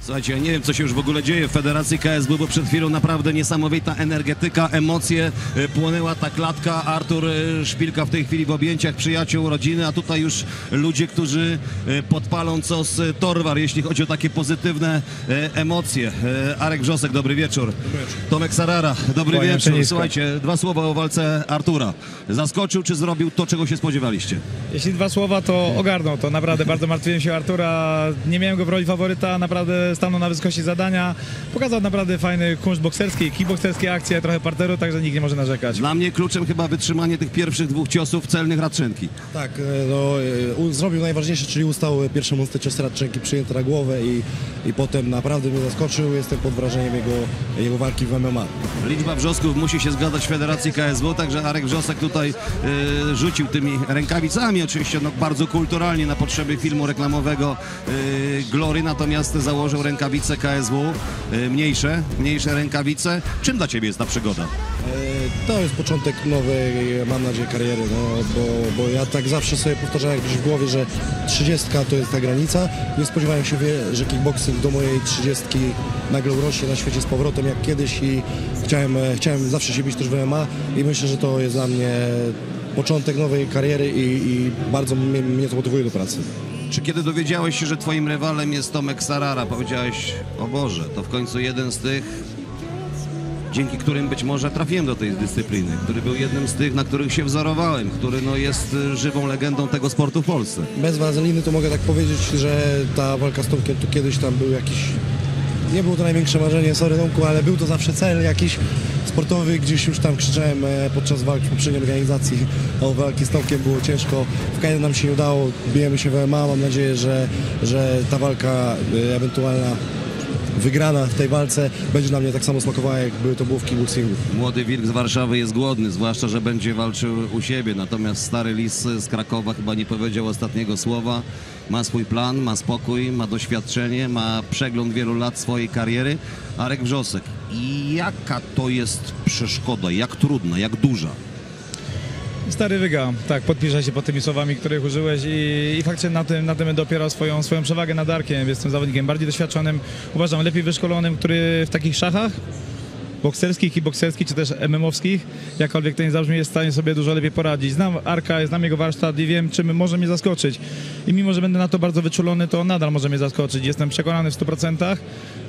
Słuchajcie, ja nie wiem, co się już w ogóle dzieje w Federacji KSW, bo przed chwilą naprawdę niesamowita energetyka, emocje, płonęła ta klatka, Artur Szpilka w tej chwili w objęciach przyjaciół, rodziny, a tutaj już ludzie, którzy podpalą COS Torwar, jeśli chodzi o takie pozytywne emocje. Arek Wrzosek, dobry wieczór. Dobry wieczór. Tomek Sarara, dobry Kłaniam wieczór. się nisko. Słuchajcie, dwa słowa o walce Artura. Zaskoczył czy zrobił to, czego się spodziewaliście? Jeśli dwa słowa, to ogarnął to. Naprawdę bardzo martwiłem się o Artura. Nie miałem go w roli faworyta, naprawdę stanął na wysokości zadania. Pokazał naprawdę fajny kunszt bokserski, kickbokserskie akcje, trochę parteru, także nikt nie może narzekać. Dla mnie kluczem chyba wytrzymanie tych pierwszych dwóch ciosów celnych Radczenki. Tak, zrobił najważniejsze, czyli ustał pierwsze mocne ciosy Radczenki przyjęte na głowę i potem naprawdę mnie zaskoczył. Jestem pod wrażeniem jego walki w MMA. Liczba wrzosków musi się zgadzać w Federacji KSW, także Arek Wrzosek tutaj rzucił tymi rękawicami, oczywiście no, bardzo kulturalnie na potrzeby filmu reklamowego Glory, natomiast założył rękawice KSW, mniejsze rękawice. Czym dla Ciebie jest ta przygoda? To jest początek nowej, mam nadzieję, kariery, no, bo ja tak zawsze sobie powtarzałem gdzieś w głowie, że 30 to jest ta granica. Nie spodziewałem się, że kickboxing do mojej 30 nagle urośnie na świecie z powrotem jak kiedyś i chciałem zawsze się bić też w MMA i myślę, że to jest dla mnie początek nowej kariery i bardzo mnie to motywuje do pracy. Czy kiedy dowiedziałeś się, że Twoim rywalem jest Tomek Sarara, powiedziałeś, o Boże, to w końcu jeden z tych, dzięki którym być może trafiłem do tej dyscypliny, który był jednym z tych, na których się wzorowałem, który no, jest żywą legendą tego sportu w Polsce. Bez wazeliny to mogę tak powiedzieć, że ta walka z Tomkiem to kiedyś tam był jakiś... Nie było to największe marzenie, sorry Tomku, ale był to zawsze cel jakiś sportowy, gdzieś już tam krzyczałem podczas walki w poprzedniej organizacji o walki z Tomkiem, było ciężko, w K1 nam się nie udało, bijemy się w MMA, mam nadzieję, że ta walka ewentualna wygrana w tej walce będzie na mnie tak samo smakowała, jak to było w kickboxingu. Młody wilk z Warszawy jest głodny, zwłaszcza, że będzie walczył u siebie, natomiast stary lis z Krakowa chyba nie powiedział ostatniego słowa. Ma swój plan, ma spokój, ma doświadczenie, ma przegląd wielu lat swojej kariery. Arek Wrzosek, i jaka to jest przeszkoda, jak trudna, jak duża? Stary wyga, tak, podpiszę się pod tymi słowami, których użyłeś i faktycznie na tym dopierał swoją przewagę nad Arkiem. Jestem zawodnikiem bardziej doświadczonym, uważam lepiej wyszkolonym, który w takich szachach bokserskich i bokserskich, czy też MM-owskich, jakkolwiek to nie zabrzmi, jest w stanie sobie dużo lepiej poradzić. Znam Arka, znam jego warsztat i wiem, czym może mnie zaskoczyć. I mimo, że będę na to bardzo wyczulony, to nadal może mnie zaskoczyć. Jestem przekonany w 100%,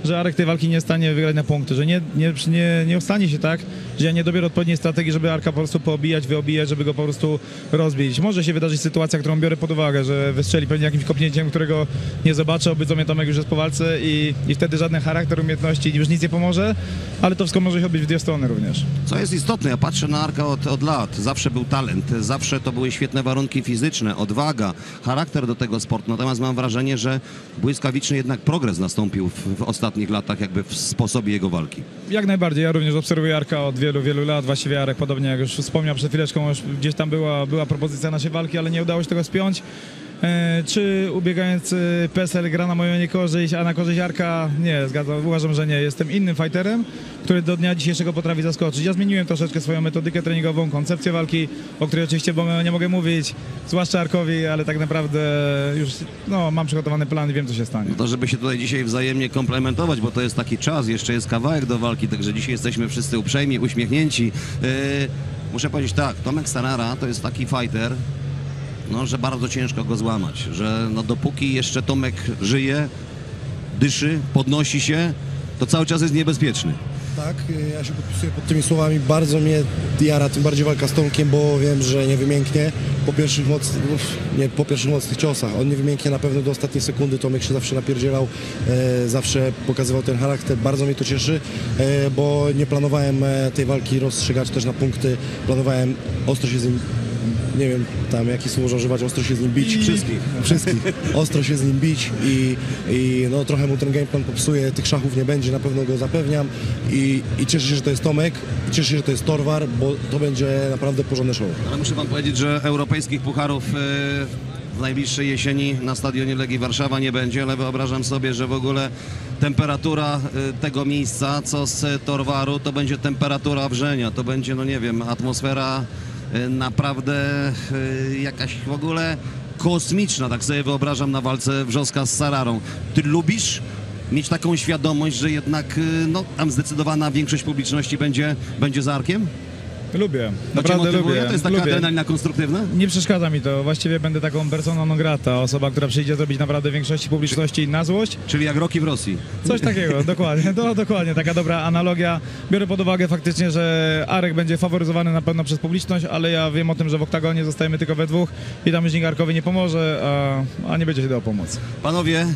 że Arek tej walki nie jest w stanie wygrać na punkty, że nie ostanie się tak, że ja nie dobiorę odpowiedniej strategii, żeby Arka po prostu poobijać, wyobijać, żeby go po prostu rozbić. Może się wydarzyć sytuacja, którą biorę pod uwagę, że wystrzeli pewnie jakimś kopnięciem, którego nie zobaczę, obydzą mnie Tomek już jest po walce i wtedy żaden charakter, umiejętności już nic nie pomoże, ale to wszystko może się odbyć w dwie strony również. Co jest istotne, ja patrzę na Arka od lat, zawsze był talent, zawsze to były świetne warunki fizyczne, odwaga, charakter do tego sportu, natomiast mam wrażenie, że błyskawiczny jednak progres nastąpił w ostatnich latach jakby w sposobie jego walki. Jak najbardziej, ja również obserwuję Arka od wielu lat, właściwie Arek, podobnie jak już wspomniał przed chwileczką, już gdzieś tam była propozycja naszej walki, ale nie udało się tego spiąć. Czy ubiegając PSL gra na moją niekorzyść, a na korzyść Arka? Nie, zgadzam, uważam, że nie. Jestem innym fighterem, który do dnia dzisiejszego potrafi zaskoczyć. Ja zmieniłem troszeczkę swoją metodykę treningową, koncepcję walki, o której oczywiście nie mogę mówić, zwłaszcza Arkowi, ale tak naprawdę już mam przygotowany plan i wiem, co się stanie. To, żeby się tutaj dzisiaj wzajemnie komplementować, bo to jest taki czas, jeszcze jest kawałek do walki, także dzisiaj jesteśmy wszyscy uprzejmi, uśmiechnięci. Muszę powiedzieć tak, Tomek Sarara to jest taki fighter, że bardzo ciężko go złamać, że dopóki jeszcze Tomek żyje, dyszy, podnosi się, to cały czas jest niebezpieczny. Tak, ja się podpisuję pod tymi słowami, bardzo mnie jara, tym bardziej walka z Tomkiem, bo wiem, że nie wymięknie po pierwszych mocnych ciosach. On nie wymięknie na pewno do ostatniej sekundy, Tomek się zawsze napierdzielał, zawsze pokazywał ten charakter, bardzo mnie to cieszy, bo nie planowałem tej walki rozstrzygać też na punkty, planowałem ostro się z nim, nie wiem tam jaki słowo można używać, ostro się z nim bić. Wszystkich. Ostro się z nim bić i trochę mu ten gameplan popsuje, tych szachów nie będzie, na pewno go zapewniam i cieszę się, że to jest Tomek, cieszę się, że to jest Torwar, bo to będzie naprawdę porządne show. Ale muszę wam powiedzieć, że europejskich pucharów w najbliższej jesieni na stadionie Legii Warszawa nie będzie, ale wyobrażam sobie, że w ogóle temperatura tego miejsca, co z Torwaru, to będzie temperatura wrzenia, to będzie, nie wiem, atmosfera naprawdę jakaś w ogóle kosmiczna, tak sobie wyobrażam na walce Wrzoska z Sararą. Ty lubisz mieć taką świadomość, że jednak no, tam zdecydowana większość publiczności będzie za Arkiem? Lubię, To cię naprawdę motywuje? lubię. To jest taka lubię. adrenalina konstruktywna? Nie przeszkadza mi to. Właściwie będę taką persona non grata. Osoba, która przyjdzie zrobić naprawdę większości publiczności na złość. Czyli jak Rocky w Rosji. Coś takiego, dokładnie. Dokładnie, taka dobra analogia. Biorę pod uwagę faktycznie, że Arek będzie faworyzowany na pewno przez publiczność, ale ja wiem o tym, że w oktagonie zostajemy tylko we dwóch i tam już Arkowi nie pomoże, a nie będzie się dało pomóc. Panowie,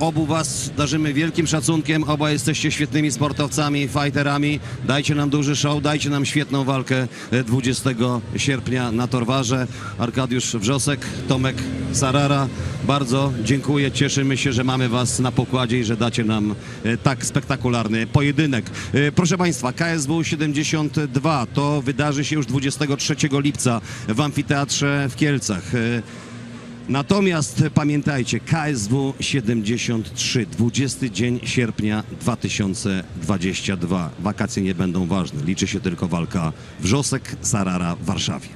obu was darzymy wielkim szacunkiem, oba jesteście świetnymi sportowcami, fighterami. Dajcie nam duży show, dajcie nam świetną walkę 20 sierpnia na Torwarze. Arkadiusz Wrzosek, Tomek Sarara, bardzo dziękuję, cieszymy się, że mamy was na pokładzie i że dacie nam tak spektakularny pojedynek. Proszę państwa, KSW 72 to wydarzy się już 23 lipca w Amfiteatrze w Kielcach. Natomiast pamiętajcie, KSW 73, 20 dzień sierpnia 2022. Wakacje nie będą ważne, liczy się tylko walka Wrzosek, Sarara w Warszawie.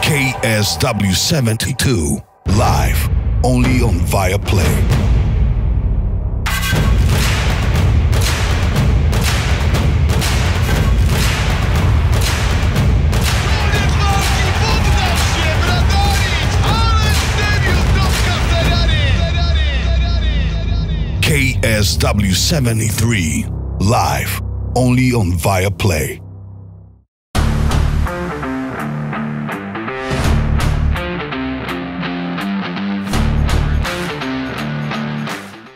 KSW 72 live only on Viaplay. KSW 73 live only on Viaplay.